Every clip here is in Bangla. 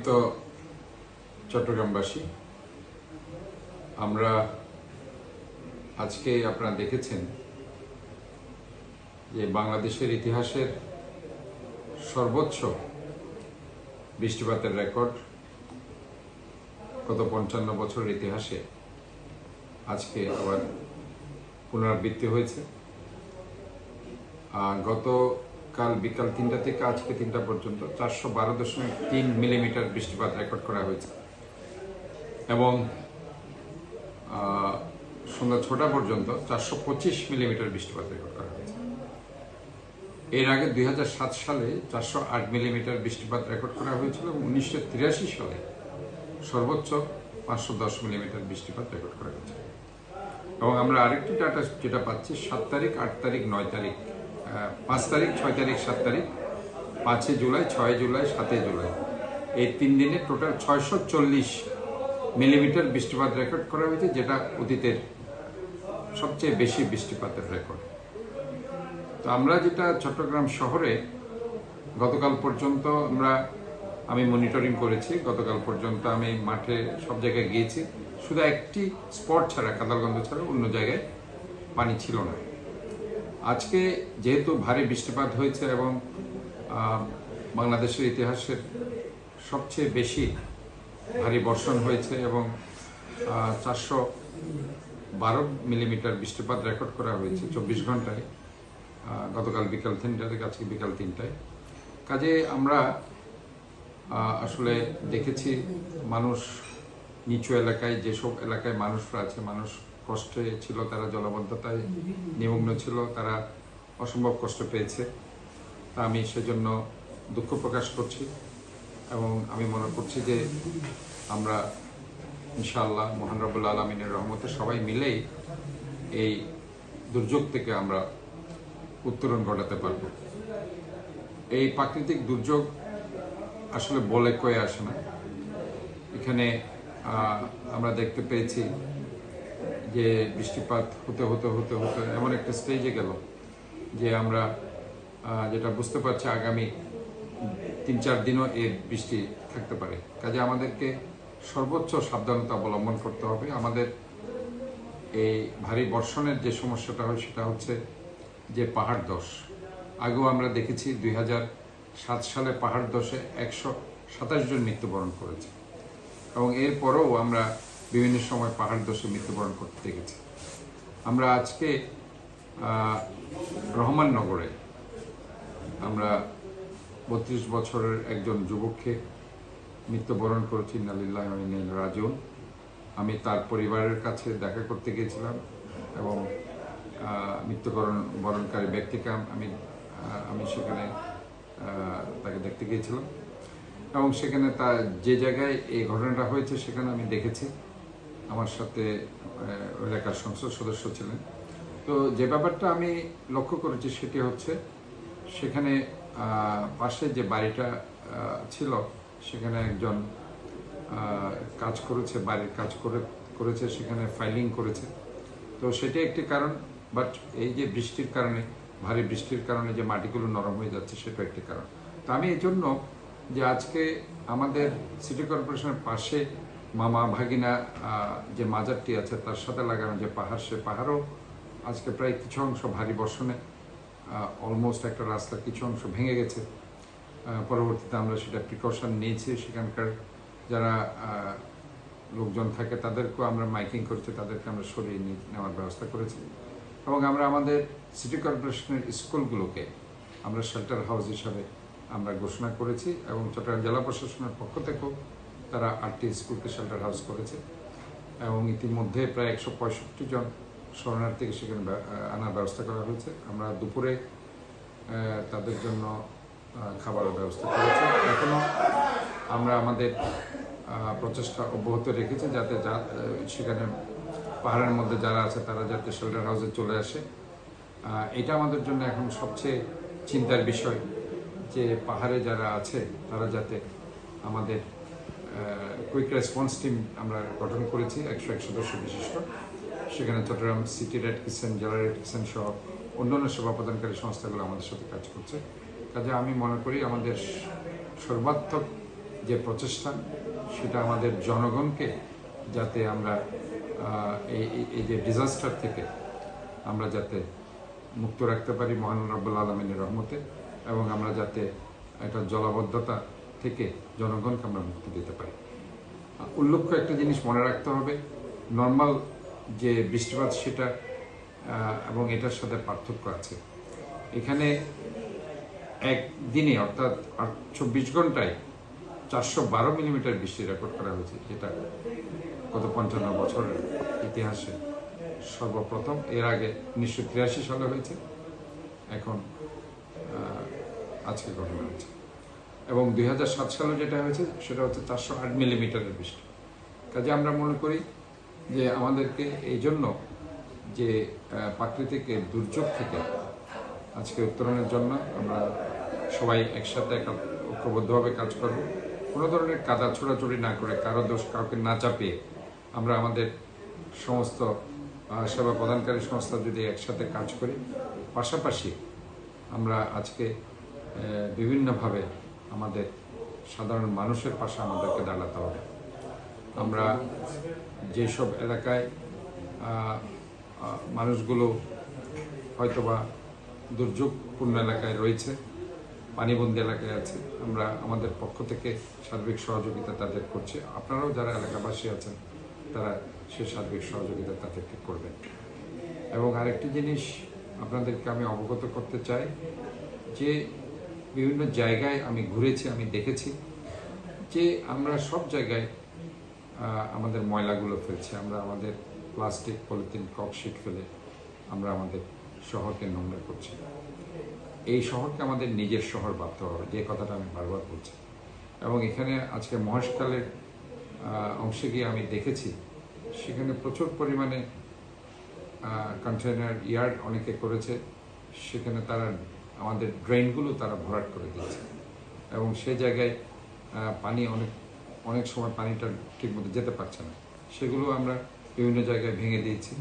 তো চট্টগ্রামবাসী, আমরা আজকে আপনারা দেখেছেন যে বাংলাদেশের ইতিহাসের সর্বোচ্চ বৃষ্টিপাতের রেকর্ড গত ৫৫ বছরের ইতিহাসে আজকে আবার পুনরাবৃত্তি হয়েছে। গতকাল বিকাল ৩টা থেকে আজকে ৩টা পর্যন্ত ৪১২.৩ মিলিমিটার বৃষ্টিপাত রেকর্ড করা হয়েছে এবং সন্ধ্যা ৬টা পর্যন্ত ৪২৫ মিলিমিটার বৃষ্টিপাত রেকর্ড করা হয়েছে। এর আগে ২০০৭ সালে ৪০৮ মিলিমিটার বৃষ্টিপাত রেকর্ড করা হয়েছিল এবং ১৯৮৩ সালে সর্বোচ্চ ৫১০ মিলিমিটার বৃষ্টিপাত রেকর্ড করা হয়েছে। এবং আমরা আরেকটি ডাটা যেটা পাচ্ছি ৭ তারিখ, ৮ তারিখ, ৯ তারিখ, ৫ তারিখ, ৬ তারিখ, ৭ তারিখ, ৫ জুলাই, ৬ জুলাই, ৭ জুলাই, এই ৩ দিনে টোটাল ৬৪০ মিলিমিটার বৃষ্টিপাত রেকর্ড করা হয়েছে, যেটা অতীতের সবচেয়ে বেশি বৃষ্টিপাতের রেকর্ড। তো আমরা যেটা চট্টগ্রাম শহরে গতকাল পর্যন্ত আমি মনিটরিং করেছি। গতকাল পর্যন্ত আমি মাঠে সব জায়গায় গিয়েছি, শুধু একটি স্পট ছাড়া, কাদালগঞ্জ ছাড়া অন্য জায়গায় পানি ছিল না। আজকে যেহেতু ভারী বৃষ্টিপাত হয়েছে এবং বাংলাদেশের ইতিহাসের সবচেয়ে বেশি ভারী বর্ষণ হয়েছে এবং ৪১২ মিলিমিটার বৃষ্টিপাত রেকর্ড করা হয়েছে ২৪ ঘন্টায়, গতকাল বিকাল ৩টা থেকে আজকে বিকাল ৩টায়। কাজে আমরা আসলে দেখেছি মানুষ নিচু এলাকায়, যেসব এলাকায় মানুষরা আছে, মানুষ কষ্টে ছিল, তারা জলাবদ্ধতায় নিমগ্ন ছিল, তারা অসম্ভব কষ্ট পেয়েছে। তা আমি সেজন্য দুঃখ প্রকাশ করছি এবং আমি মনে করছি যে আমরা ইনশাআল্লাহ মহান রব্বুল আলামিনের রহমতে সবাই মিলেই এই দুর্যোগ থেকে আমরা উত্তরণ ঘটাতে পারব। এই প্রাকৃতিক দুর্যোগ আসলে বলে কয়ে আসে না। এখানে আমরা দেখতে পেয়েছি যে বৃষ্টিপাত হতে হতে হতে হতে এমন একটা স্টেজে গেল যে আমরা যেটা বুঝতে পারছি আগামী ৩-৪ দিনও এই বৃষ্টি থাকতে পারে। কাজে আমাদেরকে সর্বোচ্চ সাবধানতা অবলম্বন করতে হবে। আমাদের এই ভারী বর্ষণের যে সমস্যাটা হয় সেটা হচ্ছে যে পাহাড় ধস। আগেও আমরা দেখেছি ২০০৭ সালে পাহাড় ধসে ১২৭ জন মৃত্যুবরণ করেছে এবং এরপরেও আমরা বিভিন্ন সময় পাহাড় ধসে মৃত্যুবরণ করতে দেখেছি। আমরা আজকে রহমাননগরে আমরা ৩২ বছরের একজন যুবককে মৃত্যুবরণ করেছি, ইন্না লিল্লাহি ওয়া ইন্না ইলাইহি রাজিউন। আমি তার পরিবারের কাছে দেখা করতে গিয়েছিলাম এবং মৃত্যুবরণকারী ব্যক্তিকে আমি সেখানে তাকে দেখতে গিয়েছিলাম এবং সেখানে তার যে জায়গায় এই ঘটনাটা হয়েছে সেখানে আমি দেখেছি। আমার সাথে এলাকার সংসদ সদস্য ছিলেন। তো যে ব্যাপারটা আমি লক্ষ্য করেছি সেটি হচ্ছে সেখানে পাশে যে বাড়িটা ছিল সেখানে একজন কাজ করেছে, বাড়ির কাজ করেছে, সেখানে ফাইলিং করেছে। তো সেটি একটি কারণ, বাট এই যে বৃষ্টির কারণে, ভারী বৃষ্টির কারণে যে মাটিগুলো নরম হয়ে যাচ্ছে সেটা একটি কারণ। তো আমি এই জন্য যে আজকে আমাদের সিটি কর্পোরেশনের পাশে মামা ভাগিনা যে মাজারটি আছে তার সাথে লাগানো যে পাহাড়, সে পাহাড়ও আজকে প্রায় কিছু অংশ ভারী বর্ষণে অলমোস্ট একটা রাস্তার কিছু অংশ ভেঙে গেছে। পরবর্তীতে আমরা সেটা প্রিকশন নিয়েছি। সেখানকার যারা লোকজন থাকে তাদেরকেও আমরা মাইকিং করেছি, তাদেরকে আমরা সরিয়ে নেওয়ার ব্যবস্থা করেছি এবং আমরা আমাদের সিটি কর্পোরেশনের স্কুলগুলোকে আমরা শেল্টার হাউস হিসাবে আমরা ঘোষণা করেছি এবং চট্টগ্রাম জেলা প্রশাসনের পক্ষ থেকেও তারা 8টি স্কুলকে শেল্টার হাউস করেছে এবং ইতিমধ্যে প্রায় ১৬৫ জন শরণার্থীকে সেখানে আনার ব্যবস্থা করা হয়েছে। আমরা দুপুরে তাদের জন্য খাবারের ব্যবস্থা করেছি। এখনও আমরা আমাদের প্রচেষ্টা অব্যাহত রেখেছি যাতে সেখানে পাহাড়ের মধ্যে যারা আছে তারা যাতে শেল্টার হাউসে চলে আসে। এটা আমাদের জন্য এখন সবচেয়ে চিন্তার বিষয় যে পাহাড়ে যারা আছে তারা যাতে আমাদের কুইক রেসপন্স টিম আমরা গঠন করেছি ১০১ সদস্য বিশিষ্ট। সেখানে চট্টগ্রাম সিটি রেড কিচেন, জেলা রেড কিচেন সহ অন্যান্য সেবা প্রদানকারী সংস্থাগুলো আমাদের সাথে কাজ করছে। কাজে আমি মনে করি আমাদের সর্বাত্মক যে প্রচেষ্টা, সেটা আমাদের জনগণকে যাতে আমরা এই যে ডিজাস্টার থেকে আমরা যাতে মুক্ত রাখতে পারি মহান রব্বুল আলামিনের রহমতে, এবং আমরা যাতে একটা জলাবদ্ধতা থেকে জনগণকে আমরা মুক্তি দিতে পারি। উল্লেখ্য একটা জিনিস মনে রাখতে হবে, নর্মাল যে বৃষ্টিপাত সেটা এবং এটার সাথে পার্থক্য আছে। এখানে একদিনে অর্থাৎ 24 ঘন্টায় 412 মিলিমিটার বৃষ্টি রেকর্ড করা হয়েছে, যেটা গত 55 বছরের ইতিহাসে সর্বপ্রথম। এর আগে 1983 সালে হয়েছে, এখন আজকে ঘটনা হয়েছে। এবং 2007 সালে যেটা হয়েছে সেটা হচ্ছে 408 মিলিমিটারের বৃষ্টি। কাজে আমরা মনে করি যে আমাদেরকে এই জন্য যে প্রাকৃতিক দুর্যোগ থেকে আজকে উত্তরণের জন্য আমরা সবাই একসাথে ঐক্যবদ্ধভাবে কাজ করব। কোনো ধরনের কাদা ছোড়াছুড়ি না করে, কারো দোষ কাউকে না চাপিয়ে আমরা আমাদের সমস্ত সেবা প্রদানকারী সংস্থা যদি একসাথে কাজ করি, পাশাপাশি আমরা আজকে বিভিন্নভাবে আমাদের সাধারণ মানুষের পাশে আমাদেরকে দাঁড়াতে হবে। আমরা যেসব এলাকায় মানুষগুলো হয়তোবা দুর্যোগপূর্ণ এলাকায় রয়েছে, পানিবন্দী এলাকায় আছে, আমরা আমাদের পক্ষ থেকে সার্বিক সহযোগিতা তাদের করছি। আপনারাও যারা এলাকাবাসী আছেন তারা সে সার্বিক সহযোগিতা তাদেরকে করবেন। এবং আরেকটি জিনিস আপনাদেরকে আমি অবগত করতে চাই যে বিভিন্ন জায়গায় আমি ঘুরেছি, আমি দেখেছি যে আমরা সব জায়গায় আমাদের ময়লাগুলো ফেলছি। আমরা আমাদের প্লাস্টিক, পলিথিন, ককশিট ফেলে আমরা আমাদের শহরকে নোংরা করছি। এই শহরকে আমাদের নিজের শহর ভাবতে হবে, যে কথাটা আমি বারবার বলছি। এবং এখানে আজকে মহেশখালের অংশে গিয়ে আমি দেখেছি সেখানে প্রচুর পরিমাণে কন্টেইনার ইয়ার্ড অনেকে করেছে, সেখানে তারা আমাদের ড্রেনগুলো তারা ভরাট করে দিয়েছে। এবং সেই জায়গায় পানি অনেক সময় পানিটা ঠিকমতো যেতে পারছে না, সেগুলো আমরা বিভিন্ন জায়গায় ভেঙে দিয়েছি।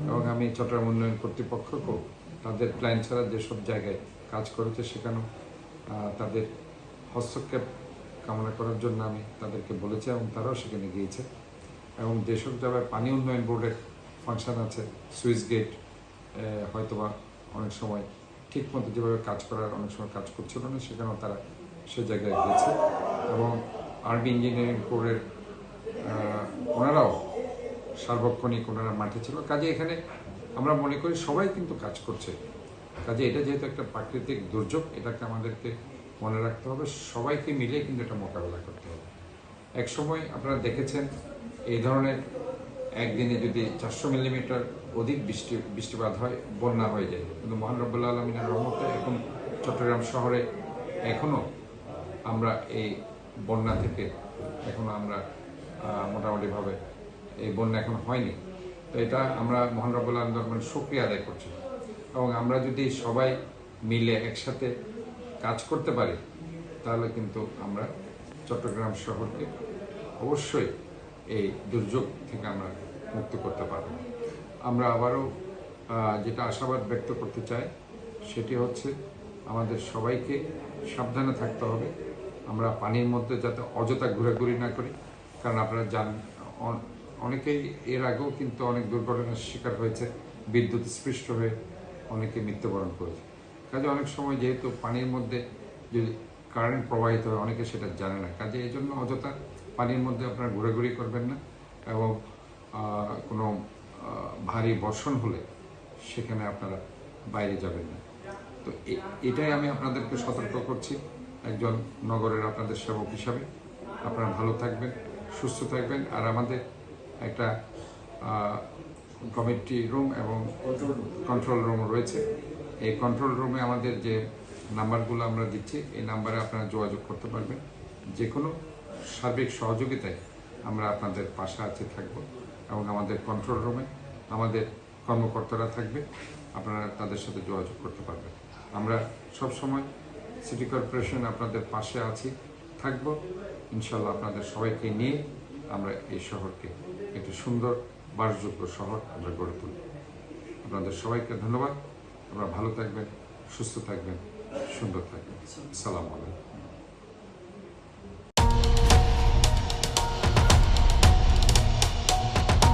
এবং আমি চট্টগ্রাম উন্নয়ন কর্তৃপক্ষকেও তাদের প্ল্যান ছাড়া যেসব জায়গায় কাজ করেছে সেখানেও তাদের হস্তক্ষেপ কামনা করার জন্য আমি তাদেরকে বলেছি, এবং তারাও সেখানে গিয়েছে। এবং যেসব জায়গায় পানি উন্নয়ন বোর্ডের ফাংশন আছে, সুইচ গেট হয়তোবা অনেক সময় ঠিক মতো যেভাবে কাজ করার অনেক সময় কাজ করছিল না, সেখানেও তারা সে জায়গায় গিয়েছে। এবং আরবি ইঞ্জিনিয়ারিং কোরের ওনারাও সার্বক্ষণিক ওনারা মাঠে ছিল। কাজে এখানে আমরা মনে করি সবাই কিন্তু কাজ করছে। কাজে এটা যেহেতু একটা প্রাকৃতিক দুর্যোগ, এটাকে আমাদেরকে মনে রাখতে হবে, সবাইকে মিলে কিন্তু এটা মোকাবেলা করতে হবে। এক সময় আপনারা দেখেছেন এই ধরনের একদিনে যদি 400 মিলিমিটার অধিক বৃষ্টিপাত হয়, বন্যা হয়ে যায়। কিন্তু মহান রব্বুল আলামিনের রহমতে এখন চট্টগ্রাম শহরে এখনও আমরা এই বন্যা থেকে এখনও আমরা মোটামুটিভাবে এই বন্যা এখন হয়নি। তো এটা আমরা মহান রব্বুল আলামিনের শুকরিয়া আদায় করছি। এবং আমরা যদি সবাই মিলে একসাথে কাজ করতে পারি, তাহলে কিন্তু আমরা চট্টগ্রাম শহরকে অবশ্যই এই দুর্যোগ থেকে আমরা মুক্ত করতে পারব। আমরা আবারও যেটা আশাবাদ ব্যক্ত করতে চাই সেটি হচ্ছে আমাদের সবাইকে সাবধানে থাকতে হবে। আমরা পানির মধ্যে যাতে অযথা ঘোরাঘুরি না করি, কারণ আপনারা অনেকেই এর আগেও কিন্তু অনেক দুর্ঘটনার শিকার হয়েছে, বিদ্যুৎ স্পৃষ্ট হয়ে অনেকে মৃত্যুবরণ করেছে। কাজে অনেক সময় যেহেতু পানির মধ্যে যদি কারেন্ট প্রবাহিত হয়, অনেকে সেটা জানে না। কাজে এই জন্য অযথা পানির মধ্যে আপনারা ঘোরাঘুরি করবেন না, এবং কোনো ভারী বর্ষণ হলে সেখানে আপনারা বাইরে যাবেন না। তো এটাই আমি আপনাদেরকে সতর্ক করছি একজন নগরের আপনাদের সেবক হিসাবে। আপনারা ভালো থাকবেন, সুস্থ থাকবেন। আর আমাদের একটা কমিটি রুম এবং কন্ট্রোল রুম রয়েছে। এই কন্ট্রোল রুমে আমাদের যে নাম্বারগুলো আমরা দিচ্ছি, এই নাম্বারে আপনারা যোগাযোগ করতে পারবেন। যে কোনো সার্বিক সহযোগিতায় আমরা আপনাদের পাশে থাকব। এবং আমাদের কন্ট্রোল রুমে আমাদের কর্মকর্তারা থাকবে, আপনারা তাদের সাথে যোগাযোগ করতে পারবেন। আমরা সব সময় সিটি কর্পোরেশন আপনাদের পাশে থাকব ইনশাল্লাহ। আপনাদের সবাইকে নিয়ে আমরা এই শহরকে একটি সুন্দর বাসযোগ্য শহর আমরা গড়ে তুলব। আপনাদের সবাইকে ধন্যবাদ। আপনারা ভালো থাকবেন, সুস্থ থাকবেন, সুন্দর থাকবেন। আসসালামু আলাইকুম।